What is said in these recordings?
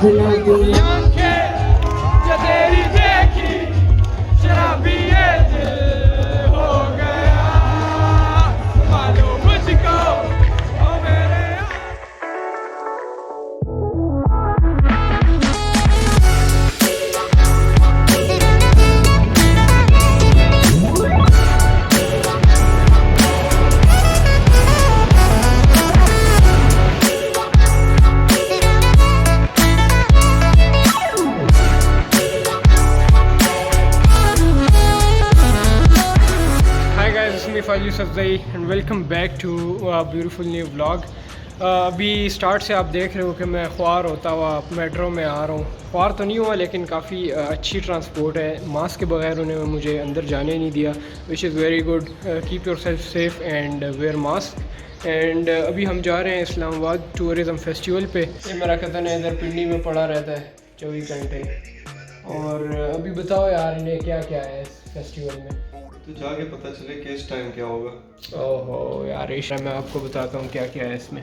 गुलाबी आंखें जो तेरी देखी शराबी ये दिल हो गया मालूम मुझको ओ मेरे फाइल सब्ज़ई and welcome back to beautiful new vlog. अभी स्टार्ट से आप देख रहे हो कि मैं ख्वार होता हुआ मेट्रो में आ रहा हूँ। ख्वार तो नहीं हुआ लेकिन काफ़ी अच्छी ट्रांसपोर्ट है। मास्क के बगैर उन्होंने मुझे अंदर जाने नहीं दिया, which is very good. Keep your self safe and wear mask. And अभी हम जा रहे हैं इस्लामाबाद टूरिज़म फेस्टिवल पे। ये मेरा कज़न है, इधर पिंडी में पड़ा रहता है 24 घंटे। और अभी बताओ यार इन्हें क्या क्या है इस फेस्टिवल में, तो जाके पता चले कि इस टाइम क्या होगा। ओहो यार इस टाइम मैं आपको बताता हूँ क्या क्या है इसमें।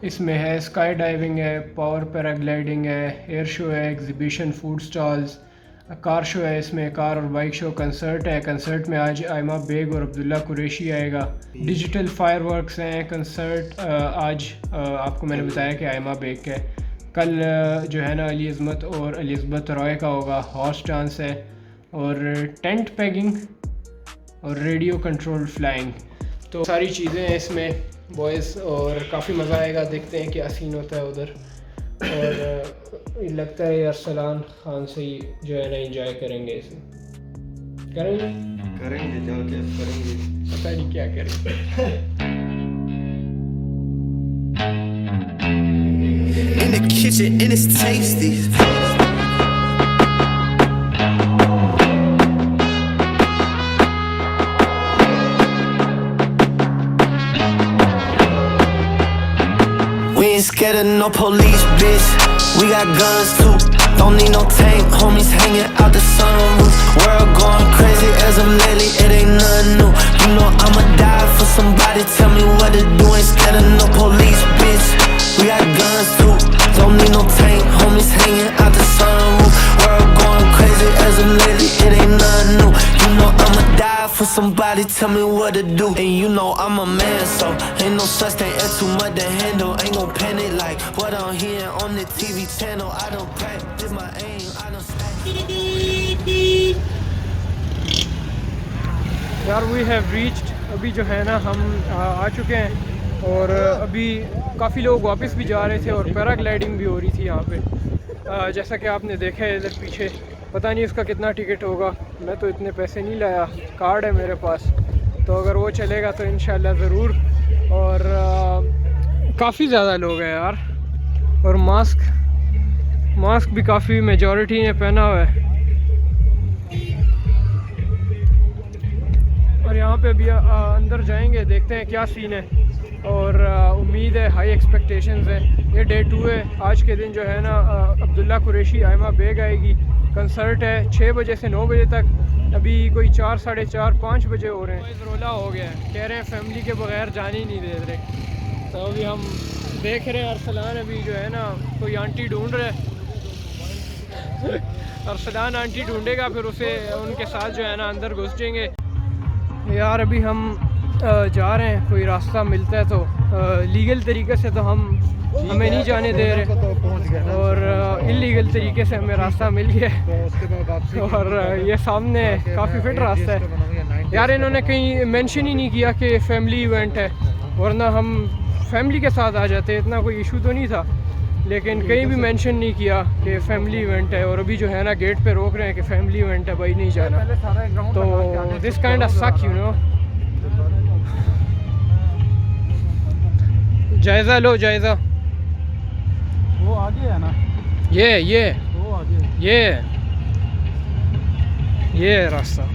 इसमें है स्काई डाइविंग है, पावर पैराग्लाइडिंग है, एयर शो है, exhibition, food stalls, car show है, इसमें कार और बाइक शो, कंसर्ट है। कंसर्ट में आज आयमा बेग और अब्दुल्ला कुरैशी आएगा। डिजिटल फायरवर्क्स हैं। कंसर्ट आज आपको मैंने बताया कि आयमा बेग का है। कल जो है ना अली अज़मत और एलिज़ाबेथ रॉय का होगा। हॉर्स डांस है और टेंट पैगिंग और रेडियो कंट्रोल फ्लाइंग। तो सारी चीज़ें हैं इसमें बॉयज़ और काफ़ी मज़ा आएगा। देखते हैं क्या सीन होता है उधर। और लगता है अरसलान खान से ही जो है ना इंजॉय करेंगे इसे। करेंगे जाके करेंगे, पता नहीं क्या करेंगे। In the kitchen and it's tasty. We ain't scared of no police, bitch. We got guns too. Don't need no tank, homies hanging out the sunroof. World going crazy as of lately, it ain't nothing new. You know I'ma die for somebody, tell me what to do. Ain't scared of no police, bitch. We got guns too. Don't need no tank, homies hanging out the sunroof. World going crazy as of lately, it ain't nothing new. You know I'ma die for somebody, tell me what to do. And you know I'm a man, so ain't no such thing as too much to handle. Ain't gon' panic like what I'm hearing on the TV channel. I don't practice my aim, I don't यार we have reached. अभी जो है ना हम आ चुके हैं और अभी काफ़ी लोग वापस भी जा रहे थे और पैराग्लाइडिंग भी हो रही थी यहाँ पे। जैसा कि आपने देखा है इधर पीछे, पता नहीं इसका कितना टिकट होगा। मैं तो इतने पैसे नहीं लाया, कार्ड है मेरे पास, तो अगर वो चलेगा तो इंशाल्लाह ज़रूर। और काफ़ी ज़्यादा लोग हैं यार। और मास्क भी काफ़ी मेजॉरिटी ने पहना हुआ है। और यहाँ पे अभी अंदर जाएंगे, देखते हैं क्या सीन है। और उम्मीद है, हाई एक्सपेक्टेशंस है। ये डे 2 है। आज के दिन जो है ना अब्दुल्ला कुरैशी, आयमा बेग आएगी। कंसर्ट है 6 बजे से 9 बजे तक। अभी कोई 4, साढ़े 4, 5 बजे हो रहे हैं। रोला हो गया है, कह रहे हैं फैमिली के बगैर जाने ही नहीं दे रहे। तो अभी हम देख रहे हैं अरसलान अभी जो है ना कोई आंटी ढूंढ रहे हैं। अरसलान आंटी ढूंढेगा, फिर उसे उनके साथ जो है ना अंदर घुस जाएंगे। यार अभी हम जा रहे हैं, कोई रास्ता मिलता है तो लीगल तरीके से तो हमें नहीं जाने दे रहे और इलीगल तरीके से हमें रास्ता मिल गया है। और ये सामने काफ़ी फिट रास्ता है यार। इन्होंने कहीं मेंशन ही नहीं किया कि फैमिली इवेंट है, वरना हम फैमिली के साथ आ जाते, इतना कोई इशू तो नहीं था। लेकिन कहीं भी मेंशन नहीं किया कि फैमिली इवेंट है। और अभी जो है ना गेट पे रोक रहे हैं कि फैमिली इवेंट है, भाई नहीं जाना। तो दिस काइंड ऑफ सक, यू नो। जायज़ा लो, जायज़ा। वो आगे है ना, ये वो आगे ये रास्ता।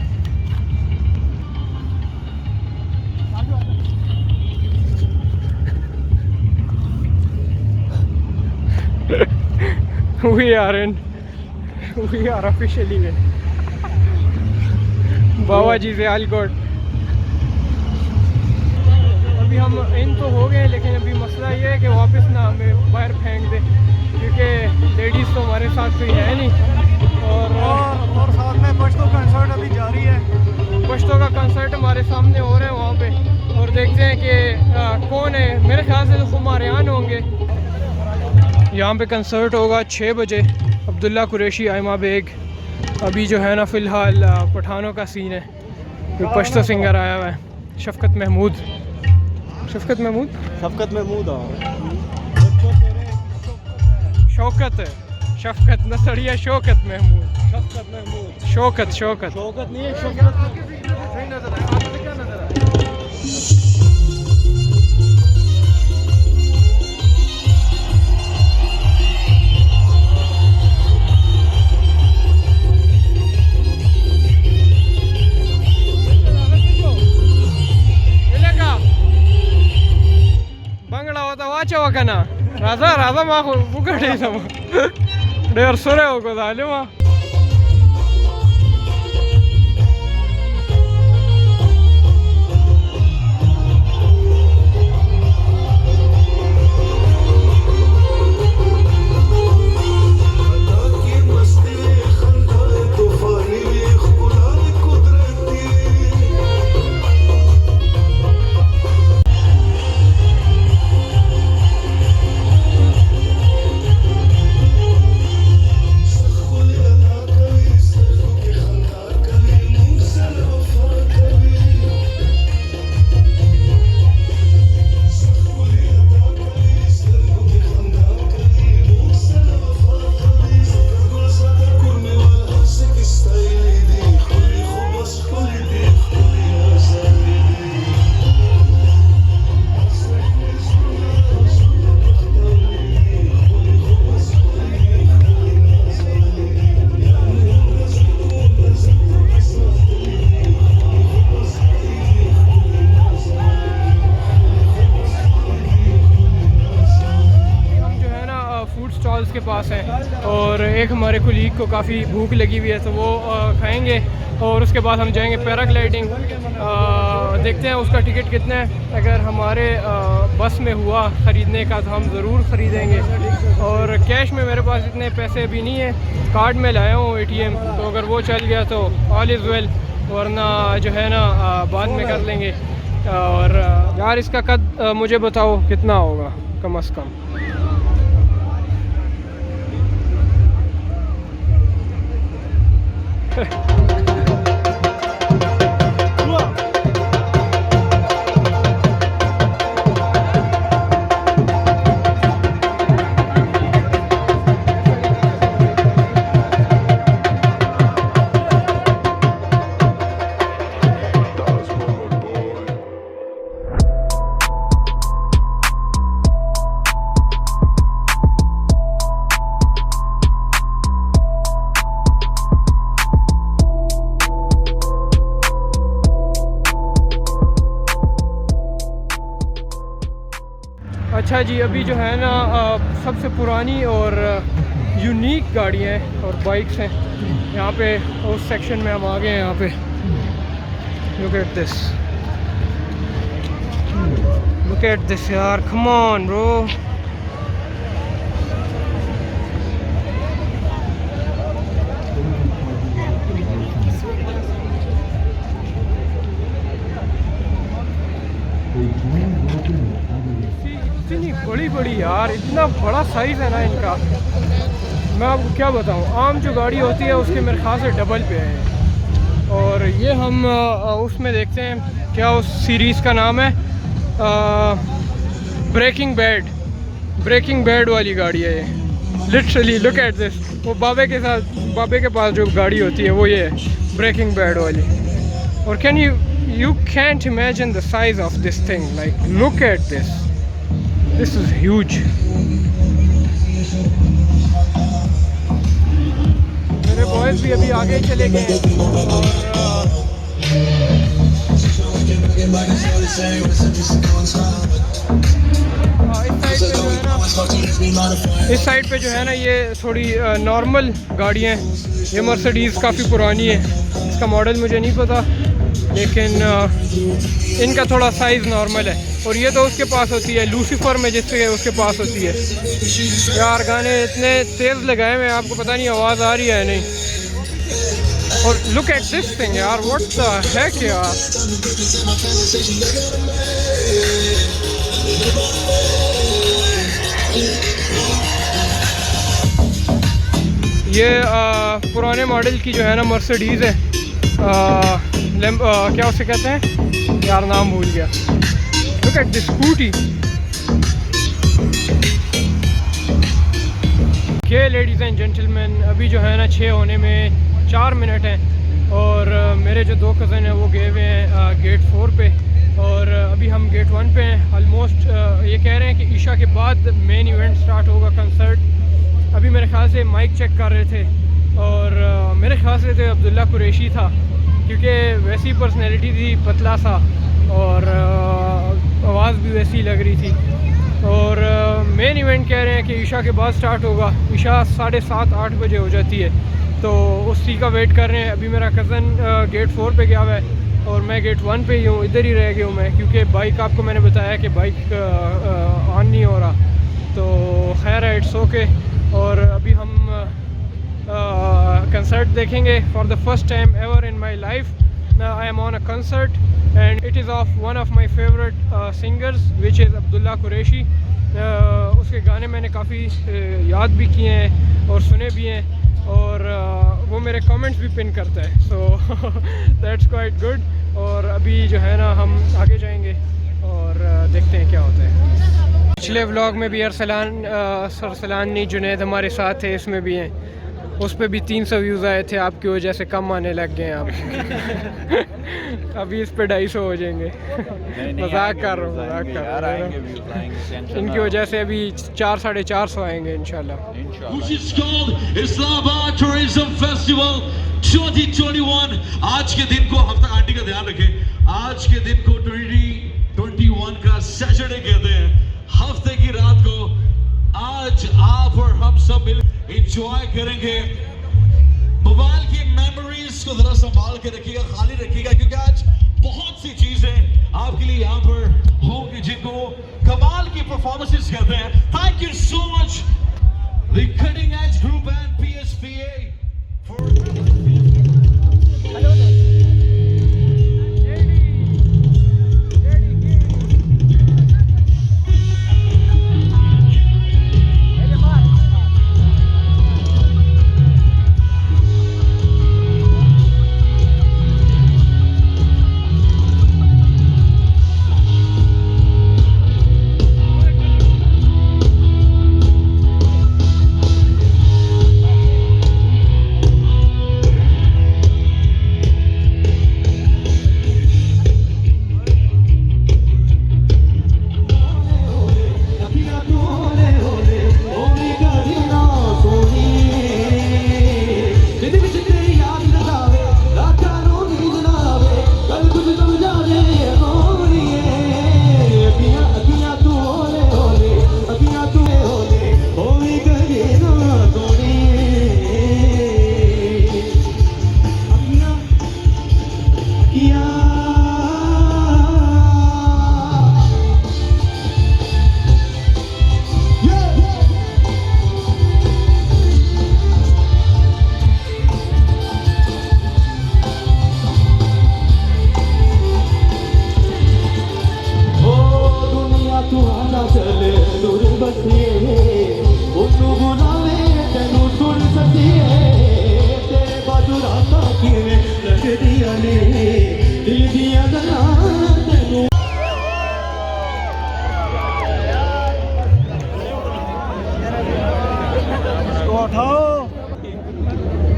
we are officially in बाबा जी से आलकोट। अभी हम इन तो हो गए, लेकिन अभी मसला ये है कि वापस ना हमें बाहर फेंक दे, क्योंकि हमारे साथ कोई है नहीं। और साथ में पश्तो कंसर्ट अभी जारी है। पश्तो का कंसर्ट हमारे सामने हो रहा है वहाँ पे, और देखते हैं कि कौन है। मेरे ख्याल से तो खुमारियान होंगे। यहाँ पे कंसर्ट होगा 6 बजे। अब्दुल्ला कुरैशी, आयमा बेग। अभी जो है ना फ़िलहाल पठानों का सीन है। कोई पश्तो सिंगर आया हुआ है, शफ़कत महमूद। शफ़कत महमूद शौकत शफ़कत नसड़िया शौकत महमूद शौकत नहीं है, सही नजर आया। आपको क्या नजर आया? बंगला होता वाचा वकना राजा मा फुकटे सम डेर सोरे होको दाले मा स्टॉल्स के पास हैं, और एक हमारे कुलीग को काफ़ी भूख लगी हुई है तो वो खाएंगे, और उसके बाद हम जाएंगे पैराग्लाइडिंग। देखते हैं उसका टिकट कितना है। अगर हमारे बस में हुआ ख़रीदने का तो हम ज़रूर ख़रीदेंगे, और कैश में मेरे पास इतने पैसे अभी नहीं है। कार्ड में लाया हूँ ATM, तो अगर वो चल गया तो ऑल इज़ वेल, वरना जो है ना बाद में कर लेंगे। और यार इसका कद मुझे बताओ कितना होगा कम अज़ कम। अच्छा जी, अभी जो है ना सबसे पुरानी और यूनिक गाड़ियाँ हैं और बाइक्स हैं यहाँ पे। उस सेक्शन में हम आ गए हैं। यहाँ पे लुक एट दिस यार, कम ऑन ब्रो। इतनी बड़ी बड़ी यार, इतना बड़ा साइज़ है ना इनका, मैं आपको क्या बताऊं। आम जो गाड़ी होती है उसके मेरे ख्याल से डबल पे है। और ये हम उसमें देखते हैं क्या उस सीरीज़ का नाम है, ब्रेकिंग बैड वाली गाड़ी है ये। Literally look at this. वो बाबे के पास जो गाड़ी होती है वो ये है, ब्रेकिंग बैड वाली। और can you can't imagine the size of this thing, like look at this is huge। मेरे बॉयज भी अभी आगे चले गए इस साइड पे जो है ना ये थोड़ी नॉर्मल गाड़ियाँ हैं। ये मर्सिडीज़ काफ़ी पुरानी है, इसका मॉडल मुझे नहीं पता, लेकिन इनका थोड़ा साइज़ नॉर्मल है। और ये तो उसके पास होती है लूसीफर में, जिससे उसके पास होती है। यार गाने इतने तेज़ लगाए हुए हैं, आपको पता नहीं आवाज़ आ रही है नहीं। और लुक एट दिस थिंग यार, व्हाट द हेक यार। ये पुराने मॉडल की जो है ना मर्सिडीज़ है, क्या उसे कहते हैं यार, नाम भूल गया। Look at this scooty. Okay ladies and gentleman, अभी जो है ना 6 होने में 4 मिनट हैं और मेरे जो 2 कज़न हैं वो गए हुए हैं गेट 4 पे और अभी हम गेट 1 पे हैं। ऑलमोस्ट ये कह रहे हैं कि ईशा के बाद मेन इवेंट स्टार्ट होगा, कंसर्ट। अभी मेरे ख्याल से माइक चेक कर रहे थे और मेरे ख्याल से तो अब्दुल्ला कुरैशी था, क्योंकि वैसी पर्सनैलिटी थी, पतला सा, और आवाज़ भी वैसी लग रही थी। और मेन इवेंट कह रहे हैं कि ईशा के बाद स्टार्ट होगा। ईशा 7:30-8 बजे हो जाती है, तो उसी का वेट कर रहे हैं। अभी मेरा कज़न गेट 4 पे गया हुआ है और मैं गेट 1 पे ही हूँ, इधर ही रह गया हूँ मैं, क्योंकि बाइक, आपको मैंने बताया कि बाइक ऑन नहीं हो रहा। तो खैर है, इट्स ओके। और अभी हम कंसर्ट देखेंगे for the first time ever in my life. I am on a concert and it is of one of my favourite singers which is Abdullah Qureshi. उसके गाने मैंने काफ़ी याद भी किए हैं और सुने भी हैं, और वो मेरे कमेंट्स भी पिन करता है, सो दैट्स क्वाइट गुड। और अभी जो है ना हम आगे जाएंगे और देखते हैं क्या होता है। पिछले व्लॉग में भी सरसलान नहीं, जुनैद हमारे साथ थे, इसमें भी हैं। उस पर भी 300 व्यूज़ आए थे, आपकी वजह से कम आने लग गए हैं आप। अभी इस पे 250 हो जाएंगे। मजाक कर रहा हूँ, मजाक कर रहा हूँ। इनकी वजह से अभी 400-450 आएंगे इंशाल्लाह। Islamabad tourism festival 2021। आज के दिन को, हम तक आंटी का ध्यान रखें, आज के दिन को 2021 का सैटरडे कहते हैं। हफ्ते की रात को आज आप और हम सब मिल एंजॉय करेंगे। मोबाइल की मेमोरीज को जरा संभाल के रखिएगा, खाली रखिएगा, क्योंकि आज बहुत सी चीजें आपके लिए यहाँ पर होंगी जिनको कमाल की परफॉर्मेंसेस कहते हैं। Thank you so much the cutting age group and PSPA for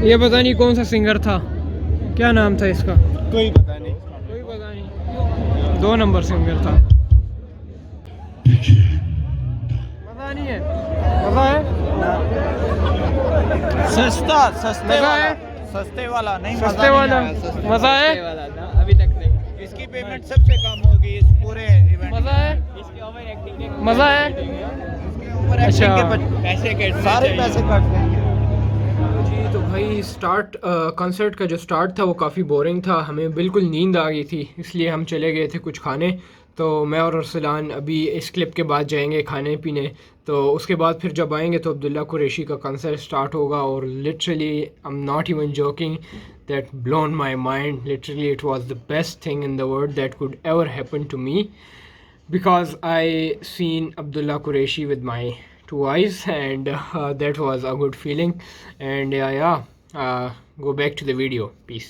ये पता नहीं कौन सा सिंगर था, क्या नाम था इसका, कोई पता नहीं, 2 नंबर सिंगर था। मज़ा नहीं है, मज़ा है, सस्ता मज़ा है, सस्ते वाला नहीं, सस्ते वाला मज़ा है, अभी तक नहीं। इसकी पेमेंट सबसे कम होगी इस पूरे इवेंट। मज़ा है, इसकी ओवर एक्टिंग, मज़ा है। पैसे कट, सारे पैसे कट जाएंगे। जी तो भाई कंसर्ट का जो स्टार्ट था वो काफ़ी बोरिंग था, हमें बिल्कुल नींद आ गई थी, इसलिए हम चले गए थे कुछ खाने। तो मैं और अरसलान अभी इस क्लिप के बाद जाएंगे खाने पीने, तो उसके बाद फिर जब आएंगे तो अब्दुल्ला कुरैशी का कंसर्ट स्टार्ट होगा। और literally I am not even joking, that blown my mind, literally it was the best thing in the world that could ever happen to me, because I seen Abdullah Qureshi with my two eyes, and that was a good feeling. And go back to the video, peace.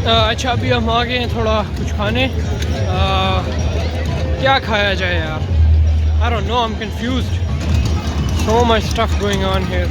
अच्छा अभी हम आ गए हैं थोड़ा कुछ खाने, क्या खाया जाए यार, I don't know, I'm confused, so much stuff going on here.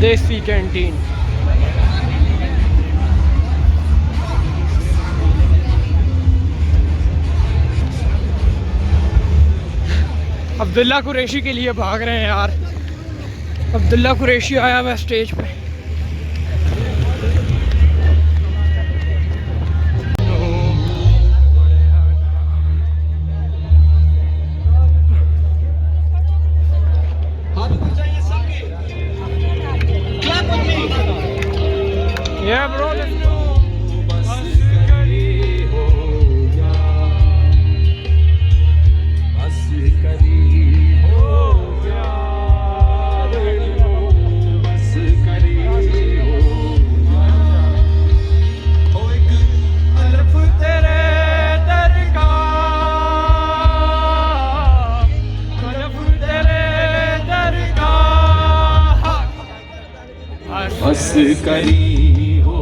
देसी कैंटीन। अब्दुल्ला कुरैशी के लिए भाग रहे हैं यार, अब्दुल्ला कुरैशी आया हुआ स्टेज पे। Yeah, bro, let's go. बस करी हो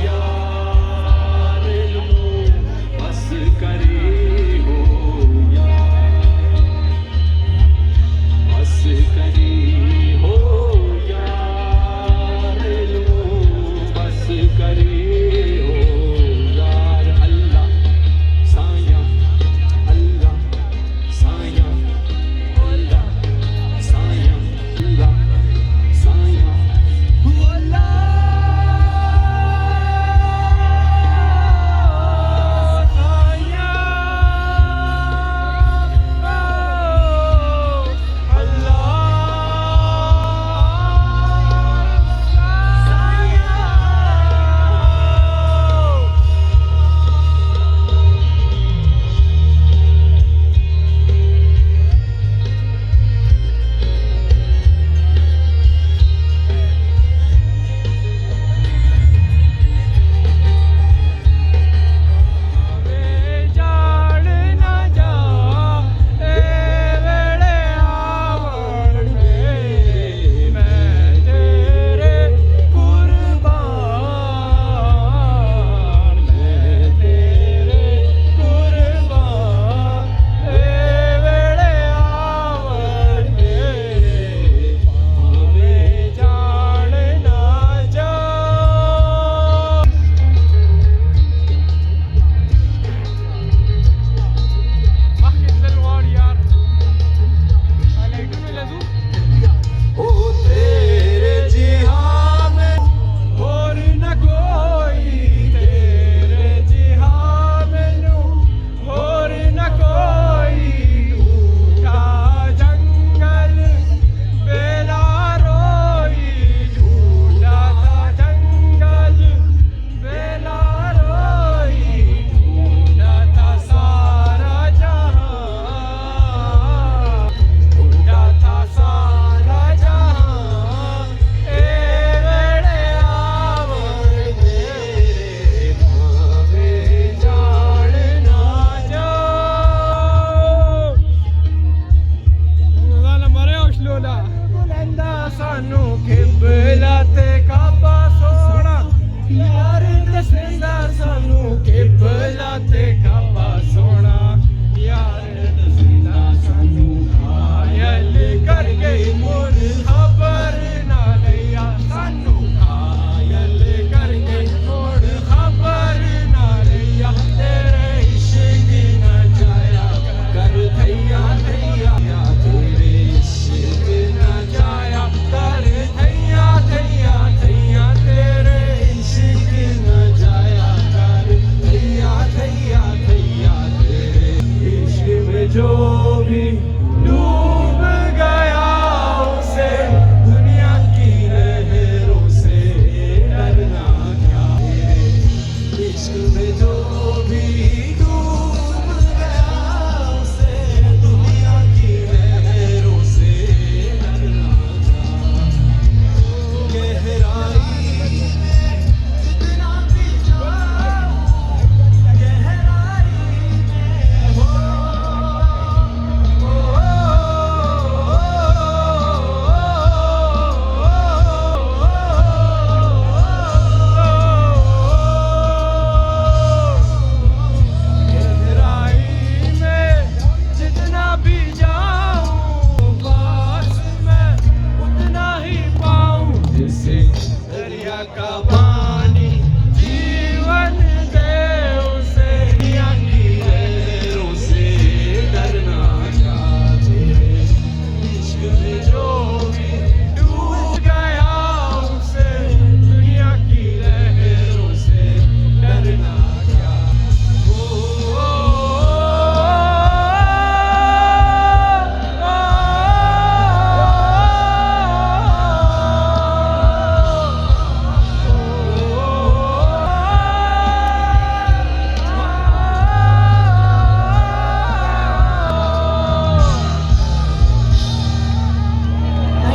यार, बस करी हो यार, बस करी हो यार, बस करी हो यार। अल्लाह साया, अल्लाह साया, अल्लाह साया, अल्लाह साया।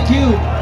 Thank you.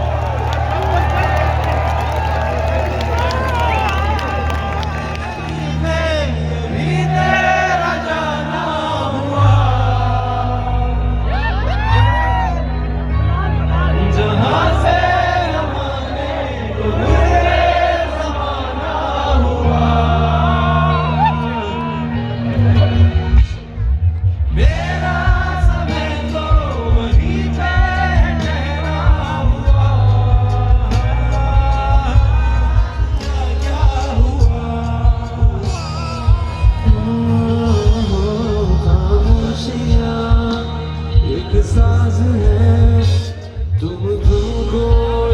साज है तुम तुमको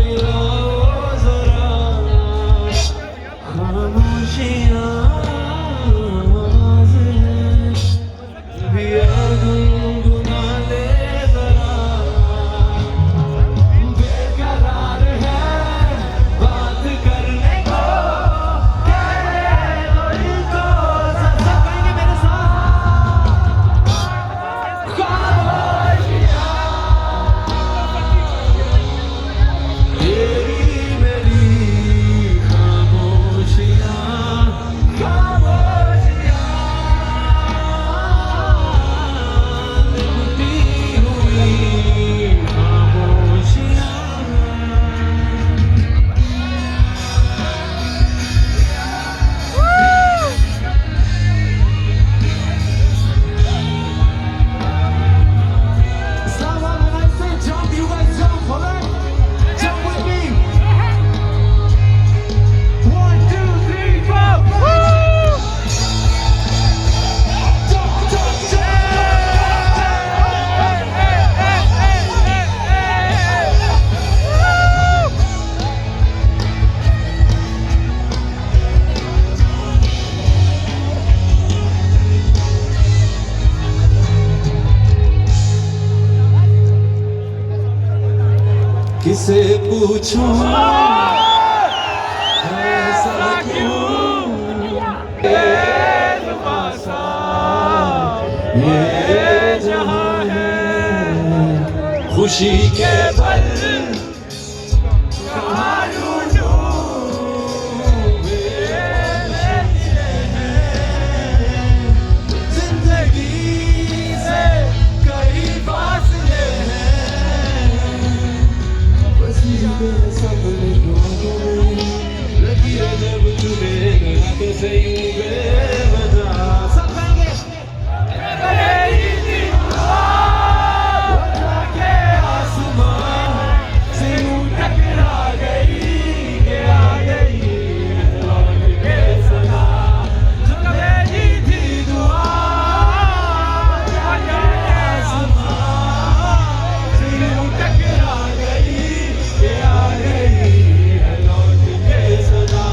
हिलाओ जरा खामोशियाँ आवाज़ है भी गुनगुना ले जरा बेकरार है बात करने को कहने दो इनको सब कहेंगे मेरे साथ किसे पूछूं ऐसा क्यों बेवफा ये जहां है खुशी के पल कहाँ ढूंढूं जिंदगी से कई फासले लगी है जब तुम्हें रातों से यूं बेवजह सब कहेंगे के आसमां से यूं टकरा गई के आ गई लौट के सदा जो मेरी थी दुआ के आसमां से यूं टकरा गई के आ गई लौट के सदा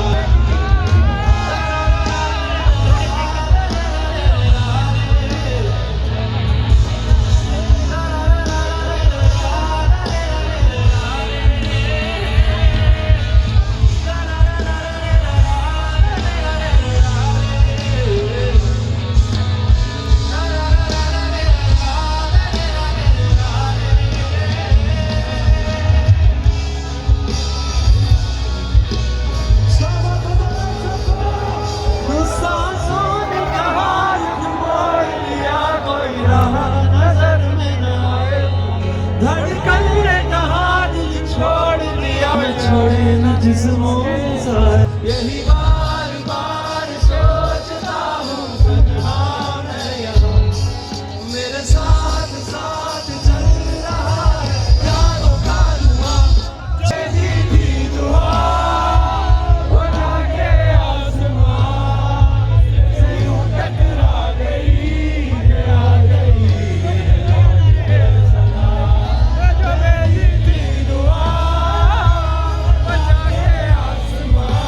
जिस्मों सा यही बार बार सोचता हूँ तन्हा मैं यहाँ मेरे साथ साथ चल रहा है यारों का धुआं तेरी थी दुआ उठा के आसमां से यूं टकरा गई आ गई लौट के सदा जो मेरी थी दुआ उठा के आसमां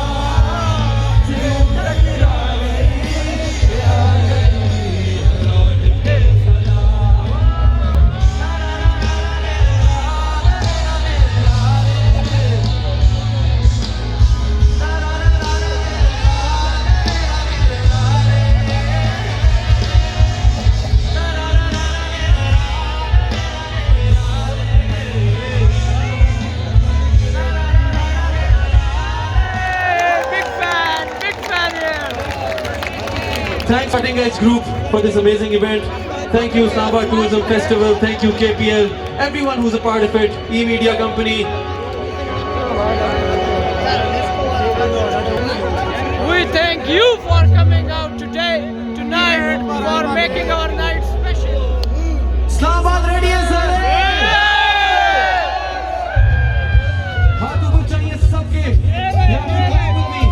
Thanks Cutting Edge Group for this amazing event. Thank you Islamabad Tourism Festival. Thank you KPL. Everyone who's a part of it. E-Media Company. We thank you for coming out today, tonight, for making our night special. Islamabad ready है सारे? हाथ ऊपर चाहिए सबके. You have to clap with me.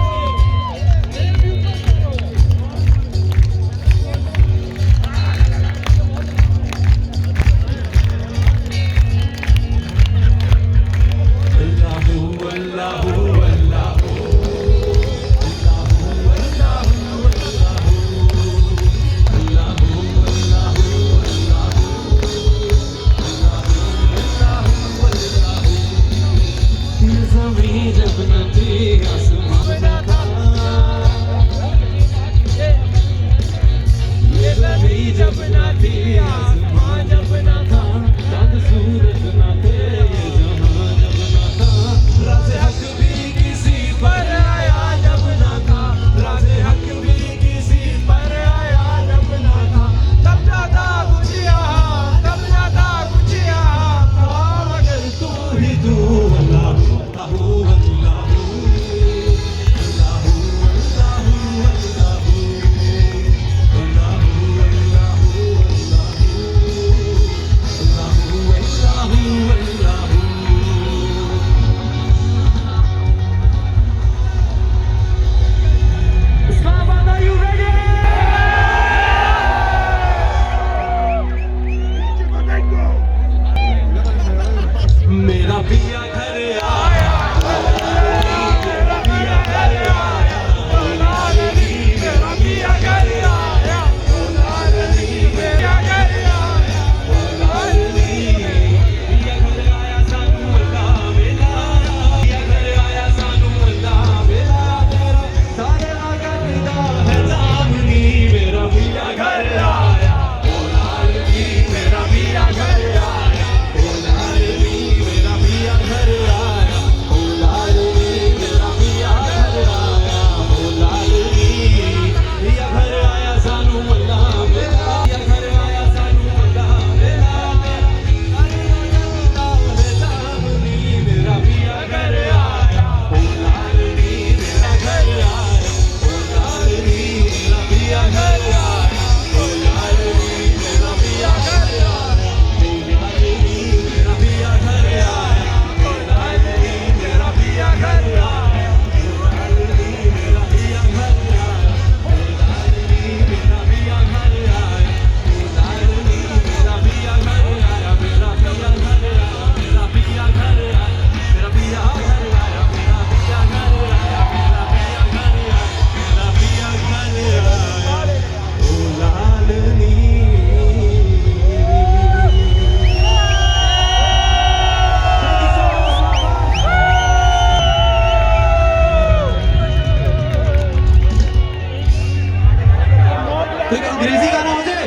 अंग्रेजी गाना हो जाए?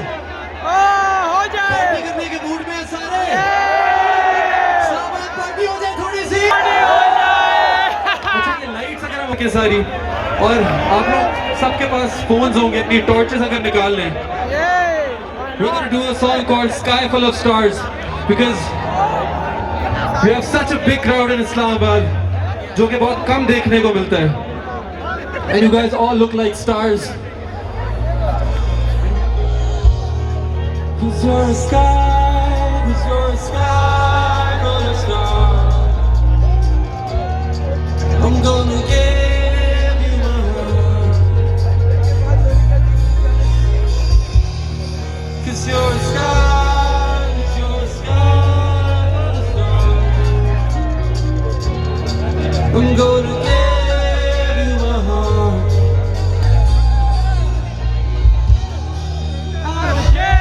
हो जाए। पार्टी करने के मूड में सारे? इस्लामाबाद पार्टी हो जाए थोड़ी सी? अच्छा ये लाइट्स अगर हम के सारी और आप लोग सबके पास फोन्स होंगे, अपनी टॉर्चेस अगर निकाल लें. We're going to do a song called Sky Full of Stars because we have such a big crowd in Islamabad जो कि बहुत कम देखने को मिलता है. And you guys all look like stars. Cause you're a sky, cause you're a sky full of stars. I'm gonna give you my heart. Cause you're a sky, cause you're a sky full of stars. I'm gonna give you my heart. I don't care.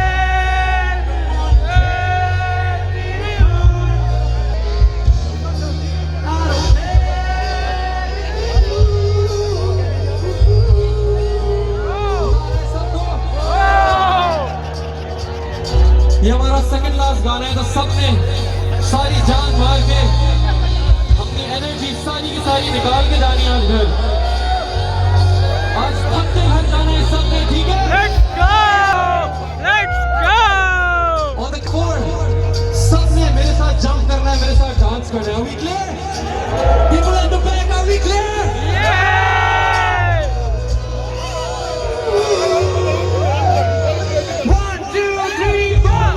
ये हमारा second last गाना है तो सबने सारी जान मार के अपनी एनर्जी सारी की सारी निकाल के जानी है आज घर. आज थकते घर जाना है सबने, ठीक है? march करना है. Are we clear? People at the back, are we clear? One, two, three, four.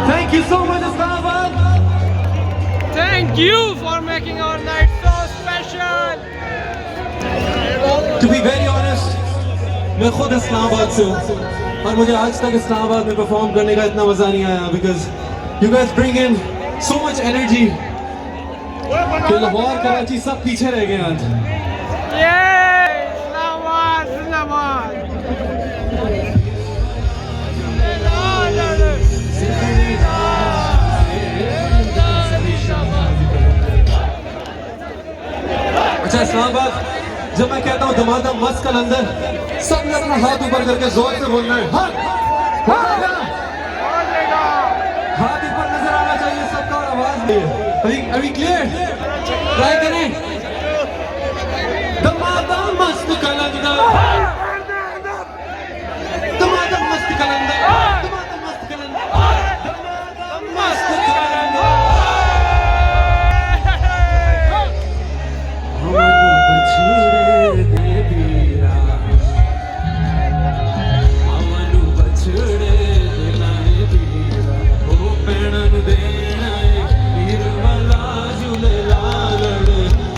Thank you so much, Islamabad. Thank you for making our night so special. To be very honest, मैं खुद इस्लामाबाद से हूँ और मुझे आज तक इस्लामाबाद में perform करने का इतना मजा नहीं आया because you guys bring in so much energy कि लाहौर कराची सब पीछे रह गए आज. Yay! Zindabad, Zindabad. अच्छा इस्लामाबाद, जब मैं कहता हूँ दमादम मस्त कलंदर, सब ने अपना हाथ ऊपर करके जोर से बोलना है. हाथ ऊपर नजर आना चाहिए सबका और आवाज भी. Are we clear? ट्राई करें. दमादम मस्त कलंदर, दमादम मस्त कलंदर, दमादम मस्त कलंदर, दमादम मस्त कलंदर.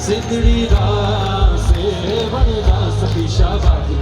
सिद्धड़ी दा से बनदा सती शाबादी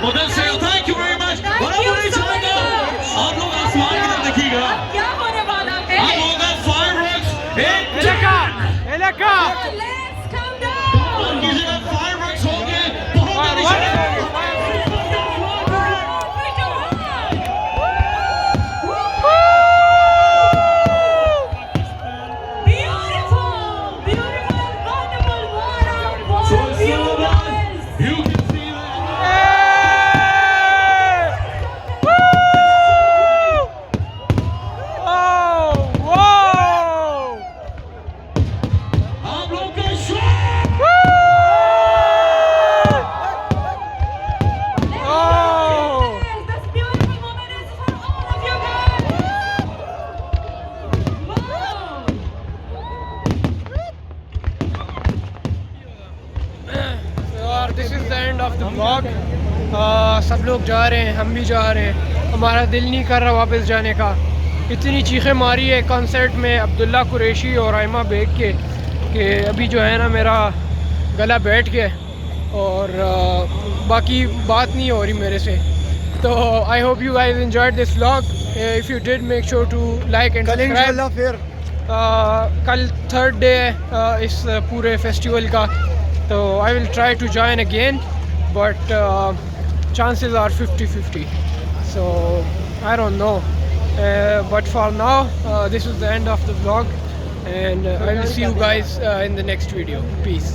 उधर से thank you very much. Thank you so much. आप लोग आसमान की तरफ देखिएगा। क्या होने वाला है? आप होगा fireworks in एलेका एलेका Let's come down. और कीजिएगा fireworks होंगे बहुत देरी Beautiful, beautiful, wonderful, what a view, guys. You can see that. आप लोग का shot This beautiful moment is for all of you guys. Wow. और this is the end of the blog. सब लोग जा रहे हैं, हम भी जा रहे हैं। हमारा दिल नहीं कर रहा वापस जाने का। इतनी चीखें मारी है कॉन्सर्ट में अब्दुल्ला कुरैशी और आयमा बेग के कि अभी जो है ना मेरा गला बैठ गया है और बाकी बात नहीं हो रही मेरे से। तो I hope you guys enjoyed this vlog. If you did make sure to like and subscribe. फिर कल थर्ड डे है इस पूरे फेस्टिवल का, तो I will try to join again but chances are 50-50, so I don't know, but for now this is the end of the vlog and I will see you guys in the next video. Peace.